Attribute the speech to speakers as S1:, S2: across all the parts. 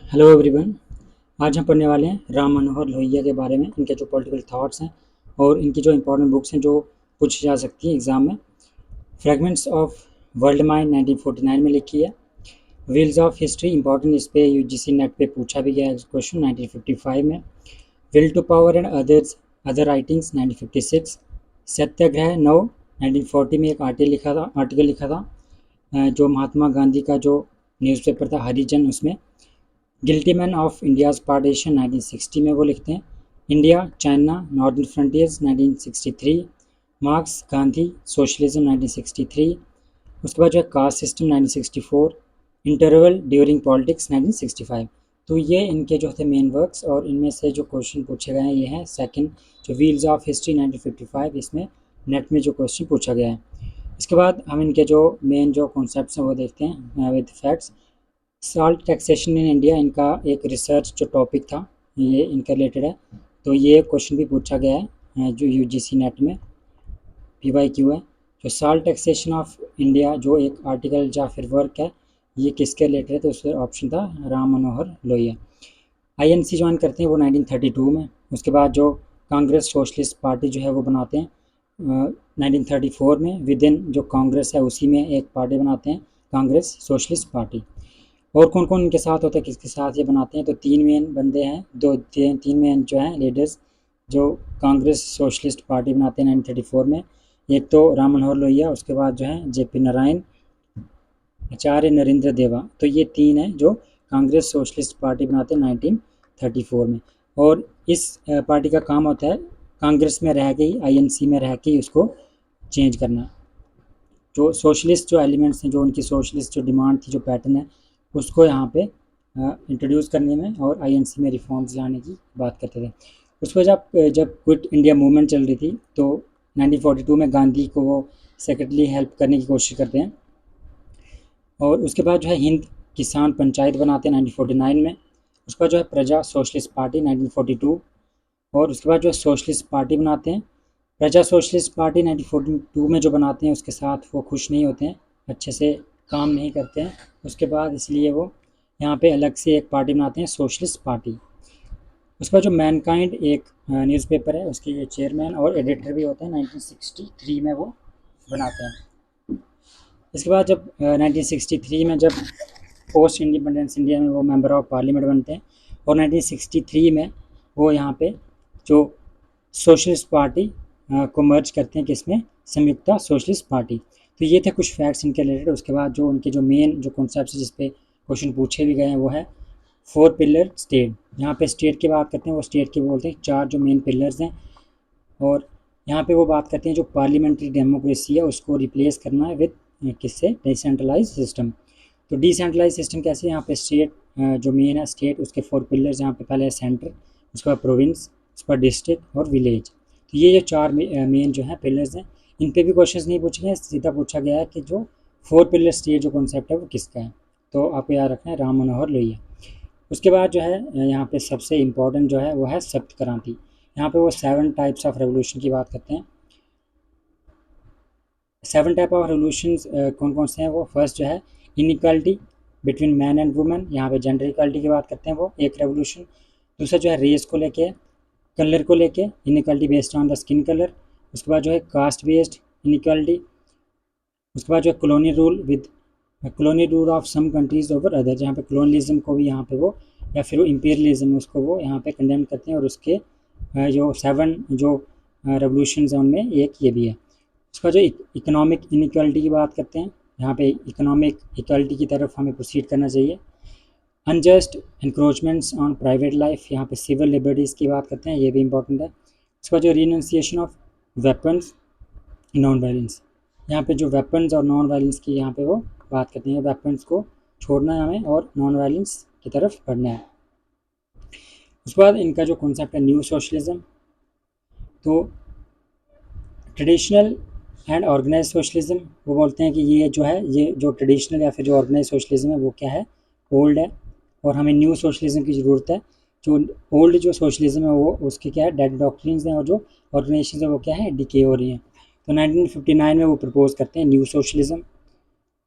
S1: Hello everyone. आज हम पढ़ने वाले हैं राम मनोहर लोहिया के बारे में, इनके जो पॉलिटिकल थॉट्स हैं और इनकी जो इंपॉर्टेंट बुक्स हैं जो पूछी जा सकती हैं एग्ज़ाम में। फ्रेगमेंट्स ऑफ वर्ल्ड माइंड 1949 में लिखी है। व्हील्स ऑफ हिस्ट्री इंपॉर्टेंट, इस पे यूजीसी नेट पे पूछा भी गया है क्वेश्चन 1955 में। Will to power and others other writings 1956। Satyagraha नौ 1940 में एक आर्टिकल लिखा था जो महात्मा गांधी का जो न्यूज़पेपर था हरिजन, उसमें। Guilty man of India's partition 1960 में वो लिखते हैं। India China northern frontiers 1963। Marks Gandhi socialism 1963। उसके बाद जो है caste system 1964। Interval during politics 1965। तो ये इनके जो थे मेन वर्क्स, और इनमें से जो क्वेश्चन पूछे गए हैं ये हैं सेकंड जो व्हील्स ऑफ हिस्ट्री 1955, इसमें नेट में जो क्वेश्चन पूछा गया है। इसके बाद हम इनके जो मेन जो कॉन्सेप्ट्स हैं वो देखते हैं with facts. Salt taxation in India, इनका एक रिसर्च जो टॉपिक था ये इनका रिलेटेड है, तो ये क्वेश्चन भी पूछा गया है जो यूजीसी नेट में पीवाईक्यू है। जो सॉल्ट टैक्सेशन ऑफ इंडिया जो एक आर्टिकल या फिर वर्क है, ये किसके रिलेटेड है, तो उसका ऑप्शन था राम मनोहर लोहिया। आईएनसी ज्वाइन करते हैं वो 1932 में। उसके बाद जो कांग्रेस सोशलिस्ट पार्टी जो है वो बनाते हैं 1934 में। विद इन जो कांग्रेस है उसी में एक पार्टी बनाते हैं, कांग्रेस सोशलिस्ट पार्टी। और कौन कौन इनके साथ होता है, किसके साथ ये बनाते हैं, तो तीन मेन बंदे हैं, तीन मेन जो हैं लीडर्स जो कांग्रेस सोशलिस्ट पार्टी बनाते हैं 1934 में। एक तो राम मनोहर लोहिया, उसके बाद जो है जेपी नारायण, आचार्य नरेंद्र देवा। तो ये तीन हैं जो कांग्रेस सोशलिस्ट पार्टी बनाते हैं 1934 में। और इस पार्टी का काम होता है कांग्रेस में रह गई, आईएनसी में रह के उसको चेंज करना। जो सोशलिस्ट जो एलिमेंट्स हैं, जो उनकी सोशलिस्ट जो डिमांड थी, जो पैटर्न है, उसको यहाँ पे इंट्रोड्यूस करने में और आईएनसी में रिफॉर्म्स लाने की बात करते थे। उसको जब क्विट इंडिया मूवमेंट चल रही थी तो 1942 में गांधी को वो सेक्रेटली हेल्प करने की कोशिश करते हैं। और उसके बाद जो है हिंद किसान पंचायत बनाते हैं 1949 में। उसके बाद जो है प्रजा सोशलिस्ट पार्टी 1942। और उसके बाद जो है सोशलिस्ट पार्टी बनाते हैं। प्रजा सोशलिस्ट पार्टी 1942 में जो बनाते हैं उसके साथ वो खुश नहीं होते हैं, अच्छे से काम नहीं करते हैं। उसके बाद इसलिए वो यहाँ पे अलग से एक पार्टी बनाते हैं, सोशलिस्ट पार्टी। उसके बाद जो मैनकाइंड एक न्यूज़पेपर है, उसके ये चेयरमैन और एडिटर भी होते हैं, 1963 में वो बनाते हैं। इसके बाद जब 1963 में जब पोस्ट इंडिपेंडेंस इंडिया में वो मेंबर ऑफ पार्लियामेंट बनते हैं, और 1963 में वो यहाँ पे जो सोशलिस्ट पार्टी को मर्ज करते हैं, किसमें, संयुक्ता सोशलिस्ट पार्टी। तो ये थे कुछ फैक्ट्स इनके रिलेटेड। उसके बाद जो उनके जो मेन जो कॉन्सेप्ट जिस पे क्वेश्चन पूछे भी गए हैं वो है 4 पिलर स्टेट। यहाँ पे स्टेट की बात करते हैं, वो स्टेट के बोलते हैं 4 जो मेन पिलर्स हैं। और यहाँ पे वो बात करते हैं जो पार्लियामेंट्री डेमोक्रेसी है उसको रिप्लेस करना है विद किससे, डिसेंट्रलाइज सिस्टम। तो डिसेंट्रलाइज सिस्टम कैसे, यहाँ पे स्टेट जो मेन है स्टेट, उसके 4 पिलर्स यहाँ पे पहले है सेंटर, उसके बाद प्रोविंस, उसके बाद डिस्ट्रिक्ट और विलेज। तो ये जो 4 मेन जो है पिलर्स हैं, इन पे भी क्वेश्चंस नहीं पूछे गए, सीधा पूछा गया है कि जो 4 पिलर स्टेट जो कॉन्सेप्ट है वो किसका है। तो आपको याद रखना है राम मनोहर लोहिया। उसके बाद जो है यहाँ पे सबसे इम्पोर्टेंट जो है वो है सप्त क्रांति। यहाँ पे वो 7 टाइप्स ऑफ रेवोल्यूशन की बात करते हैं। 7 टाइप ऑफ रेवोल्यूशन कौन कौन से हैं, वो फर्स्ट जो है inequality between man and women, यहाँ पे जेंडर इक्वालिटी की बात करते हैं, वो एक रेवोल्यूशन। दूसरा जो है रेस को लेके, कलर को लेके, inequality based on the skin colour. उसके बाद जो है कास्ट बेस्ड इनइक्वालिटी। उसके बाद जो है colony rule of some countries over other, जहाँ पे कॉलोनियलिज्म को भी यहाँ पे वो, या फिर वो इंपीरियलिज्म उसको वो यहाँ पे कंडेम करते हैं। और उसके जो 7 जो रेवोल्यूशंस हैं उनमें एक ये भी है। उसका जो इकोनॉमिक इनइक्वालिटी की बात करते हैं, यहाँ पे इकोनॉमिक इक्वालिटी की तरफ हमें प्रोसीड करना चाहिए। Unjust encroachments on private life, यहाँ पे सिविल लिबर्टीज़ की बात करते हैं, ये भी इंपॉर्टेंट है। उसके बाद जो renunciation of weapons non violence, यहाँ पे जो वेपन्स और नॉन वायलेंस की यहाँ पे वो बात करते हैं, वेपन्स को छोड़ना है हमें और नॉन वायलेंस की तरफ बढ़ना है। उसके बाद इनका जो कॉन्सेप्ट है न्यू सोशलिज्म, तो ट्रेडिशनल एंड ऑर्गेनाइज सोशलिज्म, वो बोलते हैं कि ये जो है, ये जो ट्रेडिशनल या फिर जो ऑर्गेनाइज सोशलिज्म है वो क्या है, ओल्ड है, और हमें न्यू सोशलिज्म की ज़रूरत है। जो ओल्ड जो सोशलिज्म है वो उसके क्या है, डेड डॉक्ट्रिन्स हैं, और जो ऑर्गेनाइजेशन है वो क्या है, डिके हो रही हैं। तो 1959 में वो प्रपोज करते हैं new socialism.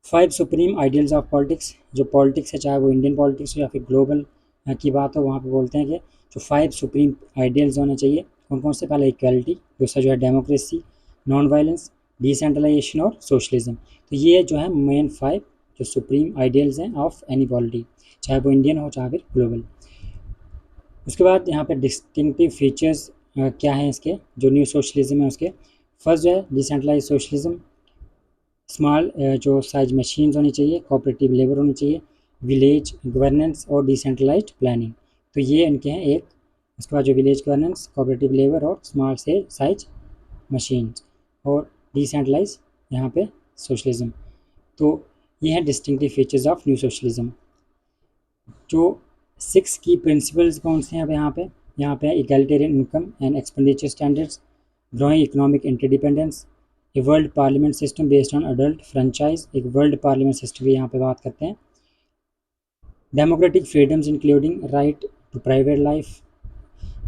S1: 5 supreme ideals of politics, जो पॉलिटिक्स है चाहे वो इंडियन पॉलिटिक्स हो या फिर ग्लोबल की बात हो वहाँ पे बोलते हैं कि जो 5 सुप्रीम आइडियल्स होने चाहिए, कौन कौन से? पहला इक्वालिटी, दूसरा जो है डेमोक्रेसी, नॉन वायलेंस, डिसेंट्रलाइजेशन और सोशलिज्म। तो ये जो है मेन 5 जो सुप्रीम आइडियल्स हैं ऑफ एनी पॉलिटी, चाहे वो इंडियन हो चाहे फिर ग्लोबल। उसके बाद यहाँ पे डिस्टिंक्टिव फीचर्स क्या हैं इसके, जो न्यू सोशलिज्म है उसके। फर्स्ट जो है डिसेंट्रलाइज सोशलिज्म, स्मॉल जो साइज मशीन्स होनी चाहिए, कोऑपरेटिव लेबर होनी चाहिए, विलेज गवर्नेंस और डिसेंट्रलाइज्ड प्लानिंग। तो ये इनके हैं एक। उसके बाद जो विलेज गवर्नेंस, कोऑपरेटिव लेबर और स्मॉल से साइज मशीन्स और डिसेंट्रलाइज यहाँ पे सोशलिज्म। तो ये हैं distinctive features of new socialism. जो 6 की प्रिंसिपल्स कौन से हैं अब यहाँ पे egalitarian income and expenditure standards, growing economic interdependence, a world parliament system based on adult franchise, एक वर्ल्ड पार्लियामेंट सिस्टम की यहाँ पे बात करते हैं, democratic freedoms including right to private life,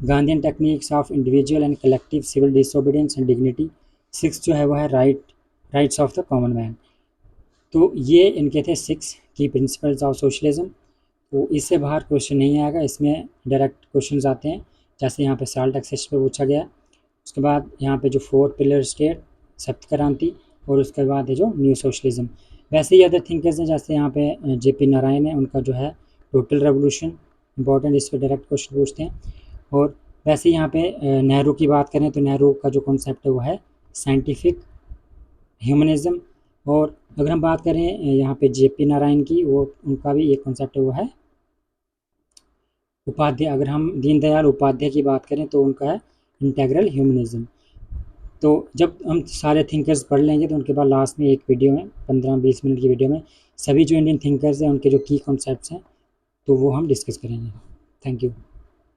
S1: Gandhian techniques of individual and collective civil disobedience and dignity. 6 जो है वो है rights of the common man. तो ये इनके थे 6 की प्रिंसिपल्स ऑफ सोशलिज्म। तो इससे बाहर क्वेश्चन नहीं आएगा, इसमें डायरेक्ट क्वेश्चन आते हैं, जैसे यहाँ पे साल्ट टैक्सेशन पे पूछा गया। उसके बाद यहाँ पे जो 4 पिलर स्टेट, सप्त क्रांति, और उसके बाद है जो न्यू सोशलिज्म। वैसे ही अदर थिंकर्स हैं, जैसे यहाँ पे जेपी नारायण है, उनका जो है टोटल रेवोल्यूशन इंपॉर्टेंट, इस पर डायरेक्ट क्वेश्चन पूछते हैं। और वैसे यहाँ पे नेहरू की बात करें तो नेहरू का जो कॉन्सेप्ट है वो है साइंटिफिक ह्यूमनिज्म। और अगर हम बात करें यहाँ पे जेपी नारायण की, वो उनका भी एक कॉन्सेप्ट है वो है उपाध्याय। अगर हम दीनदयाल उपाध्याय की बात करें तो उनका है इंटेग्रल ह्यूमनिज्म। तो जब हम सारे थिंकर्स पढ़ लेंगे तो उनके बाद लास्ट में एक वीडियो में 15-20 मिनट की वीडियो में सभी जो इंडियन थिंकर्स हैं उनके जो की कॉन्सेप्ट्स हैं तो वो हम डिस्कस करेंगे। Thank you.